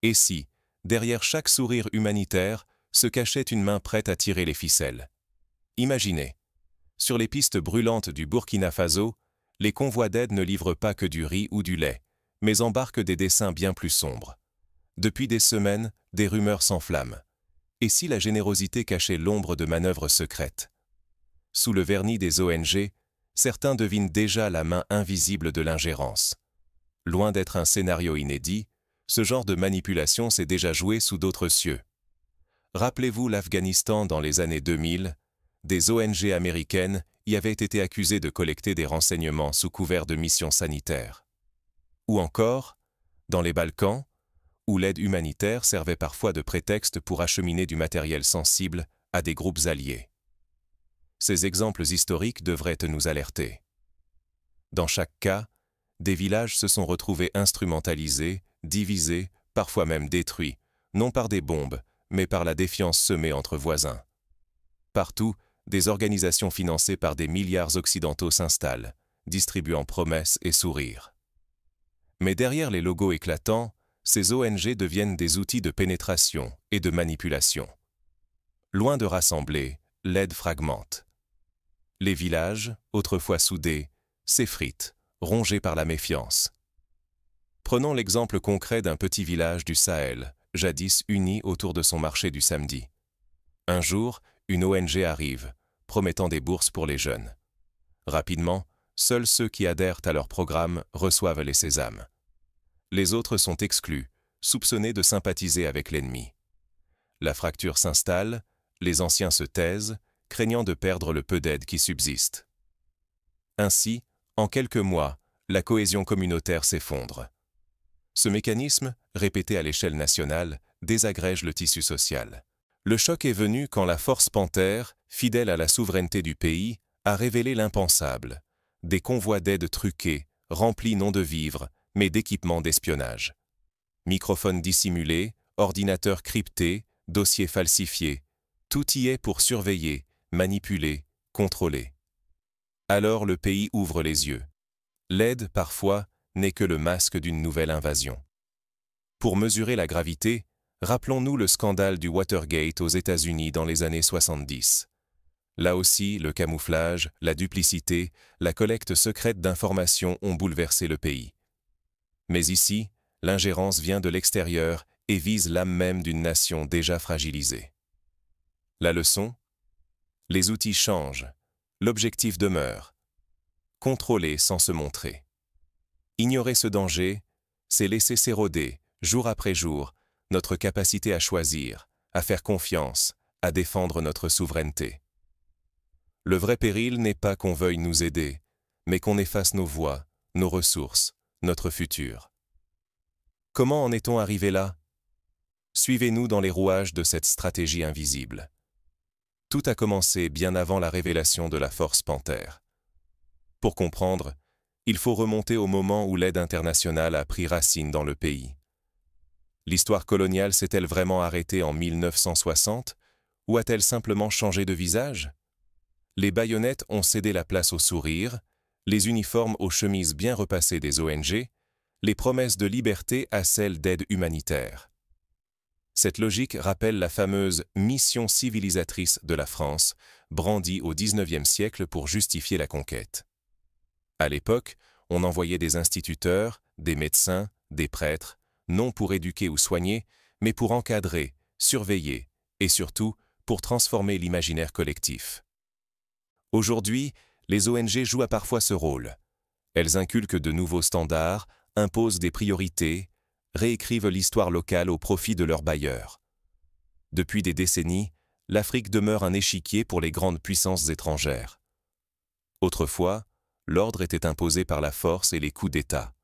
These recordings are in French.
Et si, derrière chaque sourire humanitaire, se cachait une main prête à tirer les ficelles? Imaginez. Sur les pistes brûlantes du Burkina Faso, les convois d'aide ne livrent pas que du riz ou du lait, mais embarquent des desseins bien plus sombres. Depuis des semaines, des rumeurs s'enflamment. Et si la générosité cachait l'ombre de manœuvres secrètes? Sous le vernis des ONG, certains devinent déjà la main invisible de l'ingérence. Loin d'être un scénario inédit, ce genre de manipulation s'est déjà joué sous d'autres cieux. Rappelez-vous l'Afghanistan dans les années 2000, des ONG américaines y avaient été accusées de collecter des renseignements sous couvert de missions sanitaires. Ou encore, dans les Balkans, où l'aide humanitaire servait parfois de prétexte pour acheminer du matériel sensible à des groupes alliés. Ces exemples historiques devraient nous alerter. Dans chaque cas, des villages se sont retrouvés instrumentalisés, divisés, parfois même détruits, non par des bombes, mais par la défiance semée entre voisins. Partout, des organisations financées par des milliards occidentaux s'installent, distribuant promesses et sourires. Mais derrière les logos éclatants, ces ONG deviennent des outils de pénétration et de manipulation. Loin de rassembler, l'aide fragmente. Les villages, autrefois soudés, s'effritent, rongés par la méfiance. Prenons l'exemple concret d'un petit village du Sahel, jadis uni autour de son marché du samedi. Un jour, une ONG arrive, promettant des bourses pour les jeunes. Rapidement, seuls ceux qui adhèrent à leur programme reçoivent les sésames. Les autres sont exclus, soupçonnés de sympathiser avec l'ennemi. La fracture s'installe, les anciens se taisent, craignant de perdre le peu d'aide qui subsiste. Ainsi, en quelques mois, la cohésion communautaire s'effondre. Ce mécanisme, répété à l'échelle nationale, désagrège le tissu social. Le choc est venu quand la force Panthère, fidèle à la souveraineté du pays, a révélé l'impensable. Des convois d'aide truqués, remplis non de vivres, mais d'équipements d'espionnage. Microphones dissimulés, ordinateurs cryptés, dossiers falsifiés, tout y est pour surveiller, manipuler, contrôler. Alors le pays ouvre les yeux. L'aide, parfois, n'est que le masque d'une nouvelle invasion. Pour mesurer la gravité, rappelons-nous le scandale du Watergate aux États-Unis dans les années 70. Là aussi, le camouflage, la duplicité, la collecte secrète d'informations ont bouleversé le pays. Mais ici, l'ingérence vient de l'extérieur et vise l'âme même d'une nation déjà fragilisée. La leçon? Les outils changent, l'objectif demeure. Contrôler sans se montrer. Ignorer ce danger, c'est laisser s'éroder, jour après jour, notre capacité à choisir, à faire confiance, à défendre notre souveraineté. Le vrai péril n'est pas qu'on veuille nous aider, mais qu'on efface nos voix, nos ressources, notre futur. Comment en est-on arrivé là? Suivez-nous dans les rouages de cette stratégie invisible. Tout a commencé bien avant la révélation de la force Panthère. Pour comprendre, il faut remonter au moment où l'aide internationale a pris racine dans le pays. L'histoire coloniale s'est-elle vraiment arrêtée en 1960 ou a-t-elle simplement changé de visage? Les baïonnettes ont cédé la place au sourire, les uniformes aux chemises bien repassées des ONG, les promesses de liberté à celles d'aide humanitaire. Cette logique rappelle la fameuse « mission civilisatrice » de la France, brandie au XIXe siècle pour justifier la conquête. À l'époque, on envoyait des instituteurs, des médecins, des prêtres, non pour éduquer ou soigner, mais pour encadrer, surveiller et surtout pour transformer l'imaginaire collectif. Aujourd'hui, les ONG jouent parfois ce rôle. Elles inculquent de nouveaux standards, imposent des priorités, réécrivent l'histoire locale au profit de leurs bailleurs. Depuis des décennies, l'Afrique demeure un échiquier pour les grandes puissances étrangères. Autrefois, l'ordre était imposé par la force et les coups d'État.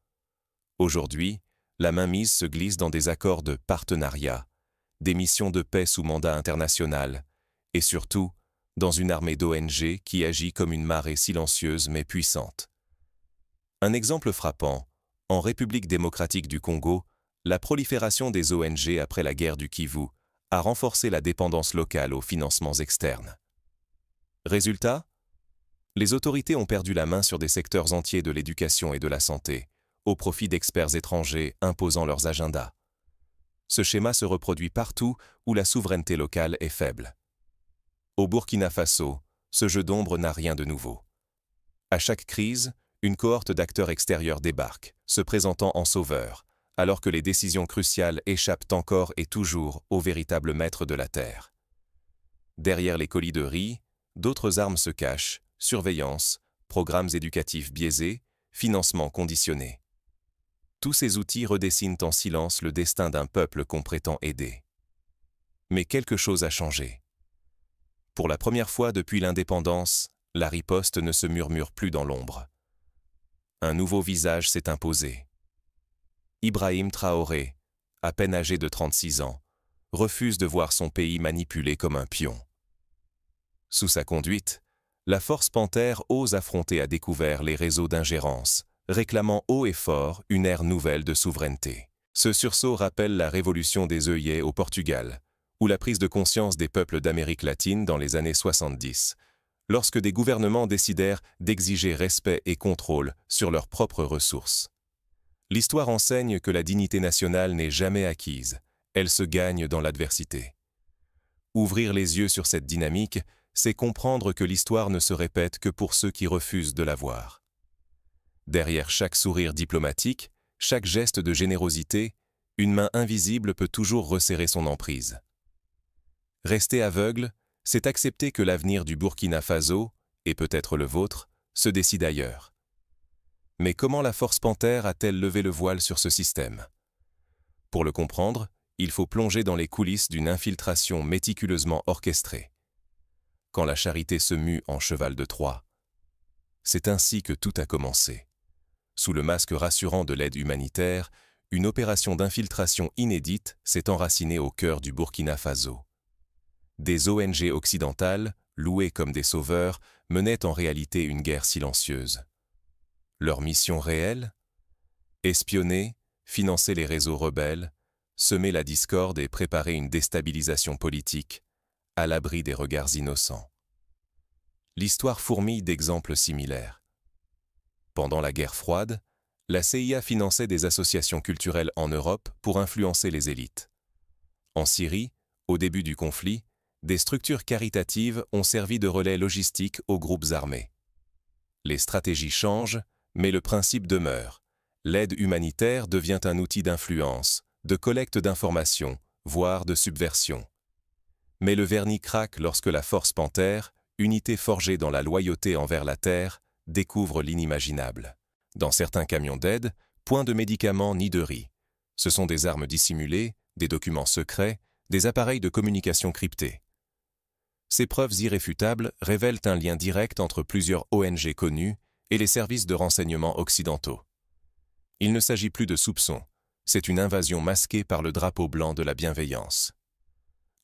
Aujourd'hui, la mainmise se glisse dans des accords de partenariat, des missions de paix sous mandat international, et surtout, dans une armée d'ONG qui agit comme une marée silencieuse mais puissante. Un exemple frappant, en République démocratique du Congo, la prolifération des ONG après la guerre du Kivu a renforcé la dépendance locale aux financements externes. Résultat? Les autorités ont perdu la main sur des secteurs entiers de l'éducation et de la santé, au profit d'experts étrangers imposant leurs agendas. Ce schéma se reproduit partout où la souveraineté locale est faible. Au Burkina Faso, ce jeu d'ombre n'a rien de nouveau. À chaque crise, une cohorte d'acteurs extérieurs débarque, se présentant en sauveur, alors que les décisions cruciales échappent encore et toujours aux véritables maîtres de la terre. Derrière les colis de riz, d'autres armes se cachent, surveillance, programmes éducatifs biaisés, financement conditionné. Tous ces outils redessinent en silence le destin d'un peuple qu'on prétend aider. Mais quelque chose a changé. Pour la première fois depuis l'indépendance, la riposte ne se murmure plus dans l'ombre. Un nouveau visage s'est imposé. Ibrahim Traoré, à peine âgé de 36 ans, refuse de voir son pays manipulé comme un pion. Sous sa conduite, la force Panthère ose affronter à découvert les réseaux d'ingérence, réclamant haut et fort une ère nouvelle de souveraineté. Ce sursaut rappelle la révolution des œillets au Portugal, ou la prise de conscience des peuples d'Amérique latine dans les années 70, lorsque des gouvernements décidèrent d'exiger respect et contrôle sur leurs propres ressources. L'histoire enseigne que la dignité nationale n'est jamais acquise, elle se gagne dans l'adversité. Ouvrir les yeux sur cette dynamique, c'est comprendre que l'histoire ne se répète que pour ceux qui refusent de la voir. Derrière chaque sourire diplomatique, chaque geste de générosité, une main invisible peut toujours resserrer son emprise. Rester aveugle, c'est accepter que l'avenir du Burkina Faso, et peut-être le vôtre, se décide ailleurs. Mais comment la force Panthère a-t-elle levé le voile sur ce système? Pour le comprendre, il faut plonger dans les coulisses d'une infiltration méticuleusement orchestrée. Quand la charité se mue en cheval de Troie. C'est ainsi que tout a commencé. Sous le masque rassurant de l'aide humanitaire, une opération d'infiltration inédite s'est enracinée au cœur du Burkina Faso. Des ONG occidentales, louées comme des sauveurs, menaient en réalité une guerre silencieuse. Leur mission réelle? Espionner, financer les réseaux rebelles, semer la discorde et préparer une déstabilisation politique, à l'abri des regards innocents. L'histoire fourmille d'exemples similaires. Pendant la guerre froide, la CIA finançait des associations culturelles en Europe pour influencer les élites. En Syrie, au début du conflit, des structures caritatives ont servi de relais logistique aux groupes armés. Les stratégies changent, mais le principe demeure. L'aide humanitaire devient un outil d'influence, de collecte d'informations, voire de subversion. Mais le vernis craque lorsque la force Panthère, unité forgée dans la loyauté envers la terre, découvre l'inimaginable. Dans certains camions d'aide, point de médicaments ni de riz. Ce sont des armes dissimulées, des documents secrets, des appareils de communication cryptés. Ces preuves irréfutables révèlent un lien direct entre plusieurs ONG connues et les services de renseignement occidentaux. Il ne s'agit plus de soupçons, c'est une invasion masquée par le drapeau blanc de la bienveillance.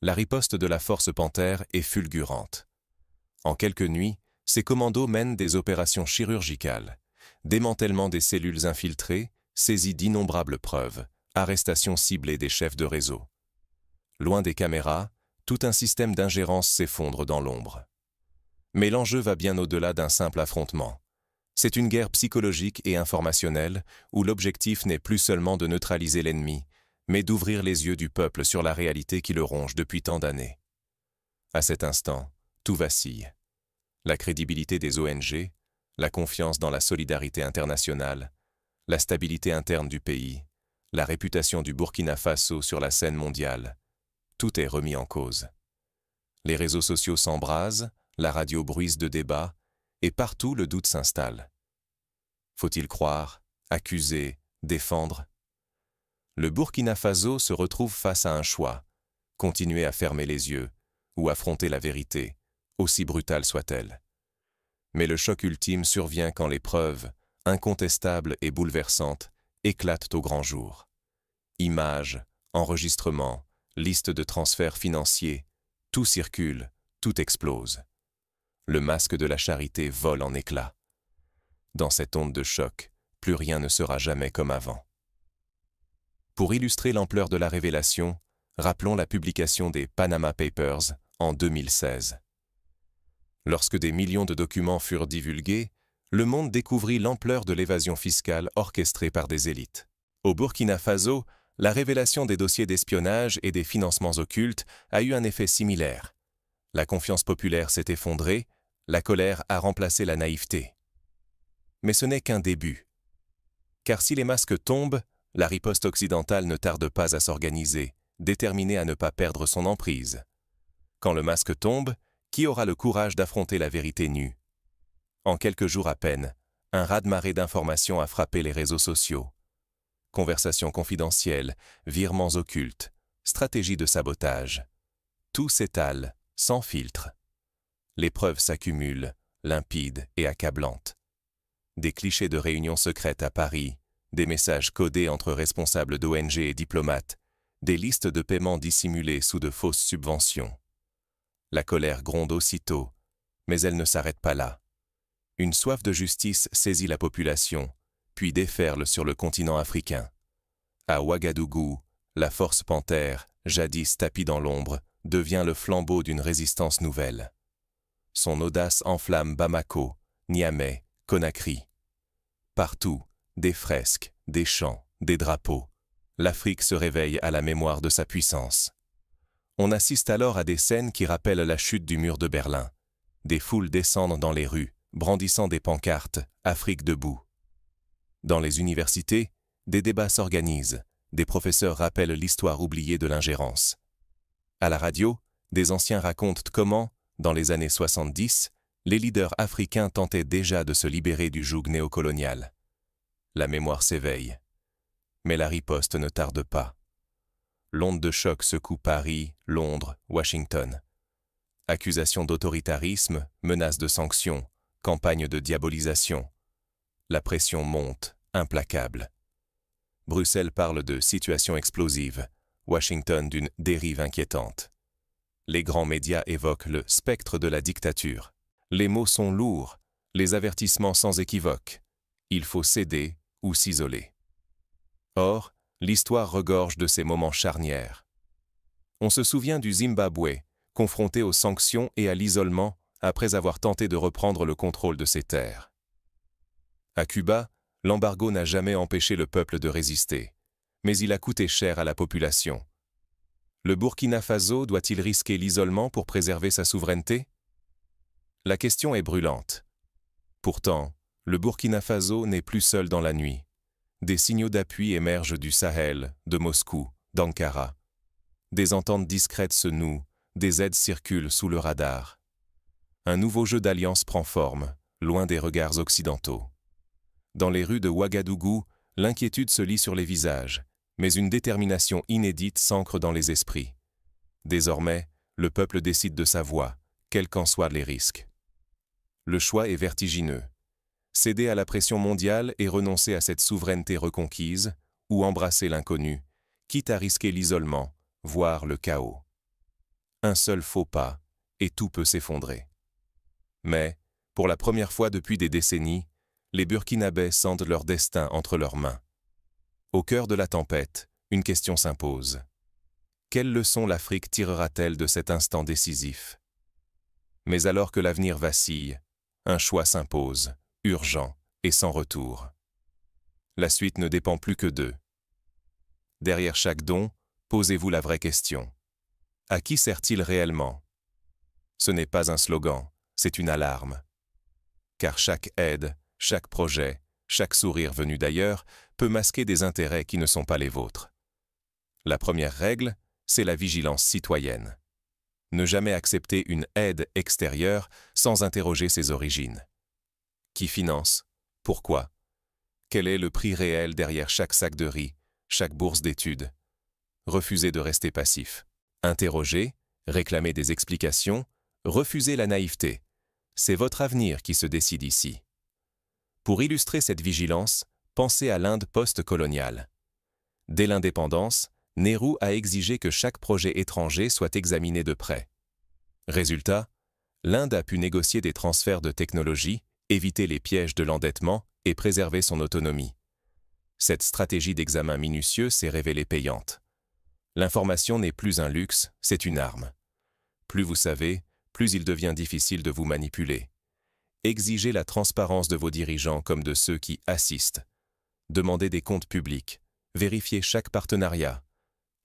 La riposte de la force Panthère est fulgurante. En quelques nuits, ces commandos mènent des opérations chirurgicales, démantèlement des cellules infiltrées, saisie d'innombrables preuves, arrestation ciblée des chefs de réseau. Loin des caméras, tout un système d'ingérence s'effondre dans l'ombre. Mais l'enjeu va bien au-delà d'un simple affrontement. C'est une guerre psychologique et informationnelle où l'objectif n'est plus seulement de neutraliser l'ennemi, mais d'ouvrir les yeux du peuple sur la réalité qui le ronge depuis tant d'années. À cet instant, tout vacille. La crédibilité des ONG, la confiance dans la solidarité internationale, la stabilité interne du pays, la réputation du Burkina Faso sur la scène mondiale, tout est remis en cause. Les réseaux sociaux s'embrasent, la radio bruise de débats, et partout le doute s'installe. Faut-il croire, accuser, défendre? Le Burkina Faso se retrouve face à un choix, continuer à fermer les yeux ou affronter la vérité, aussi brutale soit-elle. Mais le choc ultime survient quand les preuves, incontestables et bouleversantes, éclatent au grand jour. Images, enregistrements, listes de transferts financiers, tout circule, tout explose. Le masque de la charité vole en éclats. Dans cette onde de choc, plus rien ne sera jamais comme avant. Pour illustrer l'ampleur de la révélation, rappelons la publication des Panama Papers en 2016. Lorsque des millions de documents furent divulgués, le monde découvrit l'ampleur de l'évasion fiscale orchestrée par des élites. Au Burkina Faso, La révélation des dossiers d'espionnage et des financements occultes a eu un effet similaire. La confiance populaire s'est effondrée, la colère a remplacé la naïveté. Mais ce n'est qu'un début. Car si les masques tombent, la riposte occidentale ne tarde pas à s'organiser, déterminée à ne pas perdre son emprise. Quand le masque tombe, qui aura le courage d'affronter la vérité nue? En quelques jours à peine, un raz-de-marée d'informations a frappé les réseaux sociaux. Conversations confidentielles, virements occultes, stratégies de sabotage. Tout s'étale, sans filtre. Les preuves s'accumulent, limpides et accablantes. Des clichés de réunions secrètes à Paris, des messages codés entre responsables d'ONG et diplomates, des listes de paiements dissimulées sous de fausses subventions. La colère gronde aussitôt, mais elle ne s'arrête pas là. Une soif de justice saisit la population, puis déferle sur le continent africain. À Ouagadougou, la force panthère, jadis tapie dans l'ombre, devient le flambeau d'une résistance nouvelle. Son audace enflamme Bamako, Niamey, Conakry. Partout, des fresques, des chants, des drapeaux. L'Afrique se réveille à la mémoire de sa puissance. On assiste alors à des scènes qui rappellent la chute du mur de Berlin. Des foules descendent dans les rues, brandissant des pancartes « Afrique debout ». Dans les universités, des débats s'organisent, des professeurs rappellent l'histoire oubliée de l'ingérence. À la radio, des anciens racontent comment, dans les années 70, les leaders africains tentaient déjà de se libérer du joug néocolonial. La mémoire s'éveille. Mais la riposte ne tarde pas. L'onde de choc secoue Paris, Londres, Washington. Accusations d'autoritarisme, menaces de sanctions, campagnes de diabolisation. La pression monte, implacable. Bruxelles parle de situation explosive, Washington d'une dérive inquiétante. Les grands médias évoquent le spectre de la dictature. Les mots sont lourds, les avertissements sans équivoque. Il faut céder ou s'isoler. Or, l'histoire regorge de ces moments charnières. On se souvient du Zimbabwe, confronté aux sanctions et à l'isolement après avoir tenté de reprendre le contrôle de ses terres. À Cuba, l'embargo n'a jamais empêché le peuple de résister, mais il a coûté cher à la population. Le Burkina Faso doit-il risquer l'isolement pour préserver sa souveraineté? La question est brûlante. Pourtant, le Burkina Faso n'est plus seul dans la nuit. Des signaux d'appui émergent du Sahel, de Moscou, d'Ankara. Des ententes discrètes se nouent, des aides circulent sous le radar. Un nouveau jeu d'alliance prend forme, loin des regards occidentaux. Dans les rues de Ouagadougou, l'inquiétude se lit sur les visages, mais une détermination inédite s'ancre dans les esprits. Désormais, le peuple décide de sa voie, quels qu'en soient les risques. Le choix est vertigineux. Céder à la pression mondiale et renoncer à cette souveraineté reconquise, ou embrasser l'inconnu, quitte à risquer l'isolement, voire le chaos. Un seul faux pas, et tout peut s'effondrer. Mais, pour la première fois depuis des décennies, les Burkinabés sentent leur destin entre leurs mains. Au cœur de la tempête, une question s'impose. Quelle leçon l'Afrique tirera-t-elle de cet instant décisif? Mais alors que l'avenir vacille, un choix s'impose, urgent et sans retour. La suite ne dépend plus que d'eux. Derrière chaque don, posez-vous la vraie question. À qui sert-il réellement? Ce n'est pas un slogan, c'est une alarme. Car chaque aide, chaque projet, chaque sourire venu d'ailleurs peut masquer des intérêts qui ne sont pas les vôtres. La première règle, c'est la vigilance citoyenne. Ne jamais accepter une aide extérieure sans interroger ses origines. Qui finance? Pourquoi? Quel est le prix réel derrière chaque sac de riz, chaque bourse d'études? Refusez de rester passif. Interrogez, réclamez des explications, refusez la naïveté. C'est votre avenir qui se décide ici. Pour illustrer cette vigilance, pensez à l'Inde post-coloniale. Dès l'indépendance, Nehru a exigé que chaque projet étranger soit examiné de près. Résultat, l'Inde a pu négocier des transferts de technologie, éviter les pièges de l'endettement et préserver son autonomie. Cette stratégie d'examen minutieux s'est révélée payante. L'information n'est plus un luxe, c'est une arme. Plus vous savez, plus il devient difficile de vous manipuler. Exigez la transparence de vos dirigeants comme de ceux qui assistent. Demandez des comptes publics. Vérifiez chaque partenariat.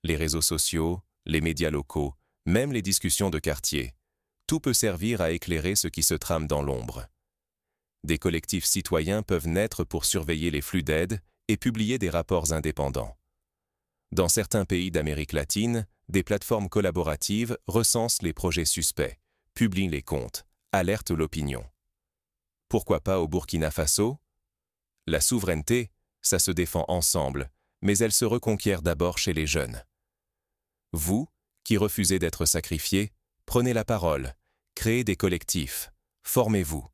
Les réseaux sociaux, les médias locaux, même les discussions de quartier. Tout peut servir à éclairer ce qui se trame dans l'ombre. Des collectifs citoyens peuvent naître pour surveiller les flux d'aide et publier des rapports indépendants. Dans certains pays d'Amérique latine, des plateformes collaboratives recensent les projets suspects, publient les comptes, alertent l'opinion. Pourquoi pas au Burkina Faso? La souveraineté, ça se défend ensemble, mais elle se reconquiert d'abord chez les jeunes. Vous, qui refusez d'être sacrifiés, prenez la parole, créez des collectifs, formez-vous.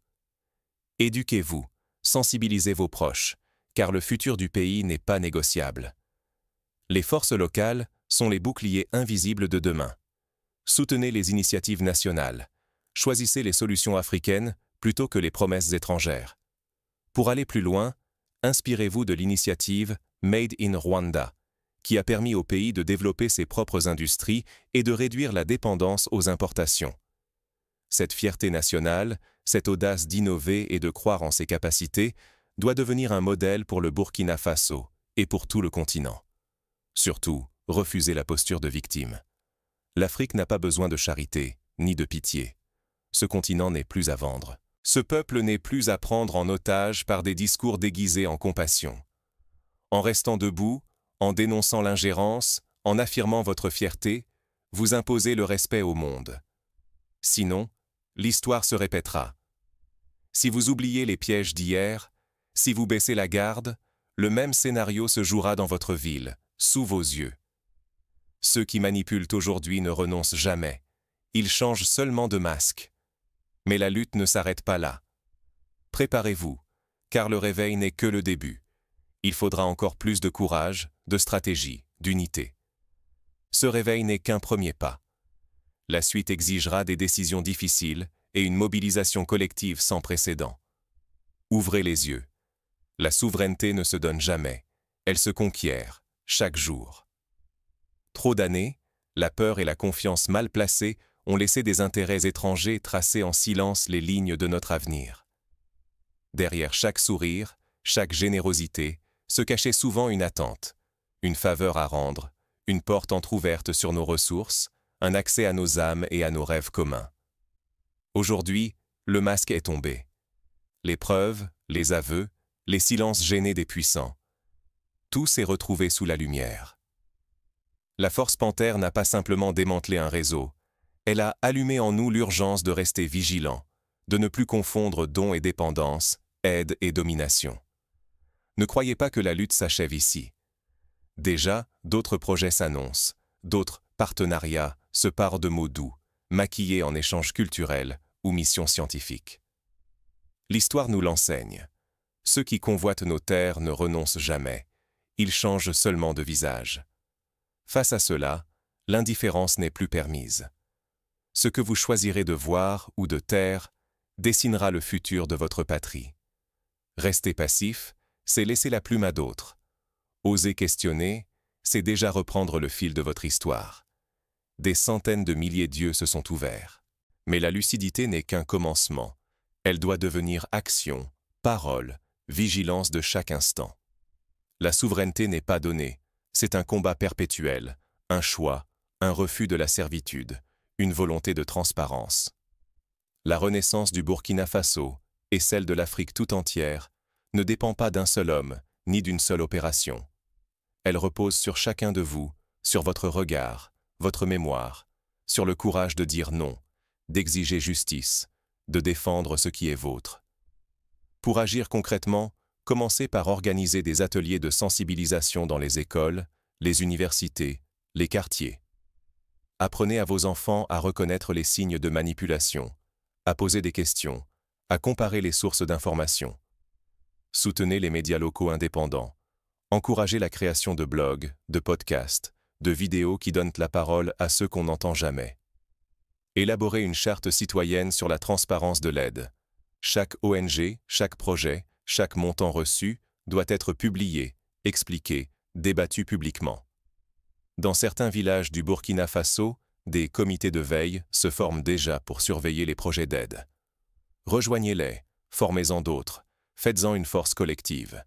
Éduquez-vous, sensibilisez vos proches, car le futur du pays n'est pas négociable. Les forces locales sont les boucliers invisibles de demain. Soutenez les initiatives nationales. Choisissez les solutions africaines plutôt que les promesses étrangères. Pour aller plus loin, inspirez-vous de l'initiative Made in Rwanda, qui a permis au pays de développer ses propres industries et de réduire la dépendance aux importations. Cette fierté nationale, cette audace d'innover et de croire en ses capacités, doit devenir un modèle pour le Burkina Faso et pour tout le continent. Surtout, refusez la posture de victime. L'Afrique n'a pas besoin de charité, ni de pitié. Ce continent n'est plus à vendre. Ce peuple n'est plus à prendre en otage par des discours déguisés en compassion. En restant debout, en dénonçant l'ingérence, en affirmant votre fierté, vous imposez le respect au monde. Sinon, l'histoire se répétera. Si vous oubliez les pièges d'hier, si vous baissez la garde, le même scénario se jouera dans votre ville, sous vos yeux. Ceux qui manipulent aujourd'hui ne renoncent jamais. Ils changent seulement de masque. Mais la lutte ne s'arrête pas là. Préparez-vous, car le réveil n'est que le début. Il faudra encore plus de courage, de stratégie, d'unité. Ce réveil n'est qu'un premier pas. La suite exigera des décisions difficiles et une mobilisation collective sans précédent. Ouvrez les yeux. La souveraineté ne se donne jamais. Elle se conquiert, chaque jour. Trop d'années, la peur et la confiance mal placées ont laissé des intérêts étrangers tracer en silence les lignes de notre avenir. Derrière chaque sourire, chaque générosité, se cachait souvent une attente, une faveur à rendre, une porte entr'ouverte sur nos ressources, un accès à nos âmes et à nos rêves communs. Aujourd'hui, le masque est tombé. Les preuves, les aveux, les silences gênés des puissants. Tout s'est retrouvé sous la lumière. La Force Panthère n'a pas simplement démantelé un réseau, elle a allumé en nous l'urgence de rester vigilants, de ne plus confondre dons et dépendance, aide et domination. Ne croyez pas que la lutte s'achève ici. Déjà, d'autres projets s'annoncent, d'autres partenariats se parent de mots doux, maquillés en échanges culturels ou missions scientifiques. L'histoire nous l'enseigne. Ceux qui convoitent nos terres ne renoncent jamais, ils changent seulement de visage. Face à cela, l'indifférence n'est plus permise. Ce que vous choisirez de voir ou de taire dessinera le futur de votre patrie. Rester passif, c'est laisser la plume à d'autres. Oser questionner, c'est déjà reprendre le fil de votre histoire. Des centaines de milliers d'yeux se sont ouverts. Mais la lucidité n'est qu'un commencement. Elle doit devenir action, parole, vigilance de chaque instant. La souveraineté n'est pas donnée, c'est un combat perpétuel, un choix, un refus de la servitude, une volonté de transparence. La renaissance du Burkina Faso et celle de l'Afrique tout entière ne dépend pas d'un seul homme, ni d'une seule opération. Elle repose sur chacun de vous, sur votre regard, votre mémoire, sur le courage de dire non, d'exiger justice, de défendre ce qui est vôtre. Pour agir concrètement, commencez par organiser des ateliers de sensibilisation dans les écoles, les universités, les quartiers. Apprenez à vos enfants à reconnaître les signes de manipulation, à poser des questions, à comparer les sources d'information. Soutenez les médias locaux indépendants. Encouragez la création de blogs, de podcasts, de vidéos qui donnent la parole à ceux qu'on n'entend jamais. Élaborez une charte citoyenne sur la transparence de l'aide. Chaque ONG, chaque projet, chaque montant reçu doit être publié, expliqué, débattu publiquement. Dans certains villages du Burkina Faso, des comités de veille se forment déjà pour surveiller les projets d'aide. Rejoignez-les, formez-en d'autres, faites-en une force collective.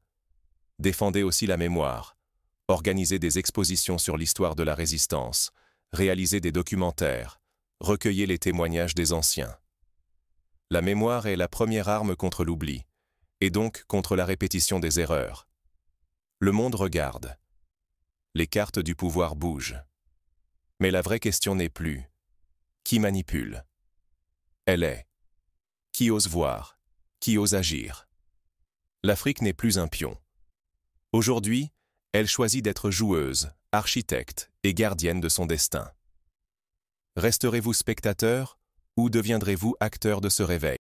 Défendez aussi la mémoire. organiser des expositions sur l'histoire de la résistance, réaliser des documentaires, recueillir les témoignages des anciens. La mémoire est la première arme contre l'oubli, et donc contre la répétition des erreurs. Le monde regarde. Les cartes du pouvoir bougent. Mais la vraie question n'est plus « qui manipule ?» Elle est « qui ose voir, qui ose agir ?» L'Afrique n'est plus un pion. Aujourd'hui, elle choisit d'être joueuse, architecte et gardienne de son destin. Resterez-vous spectateur ou deviendrez-vous acteur de ce réveil ?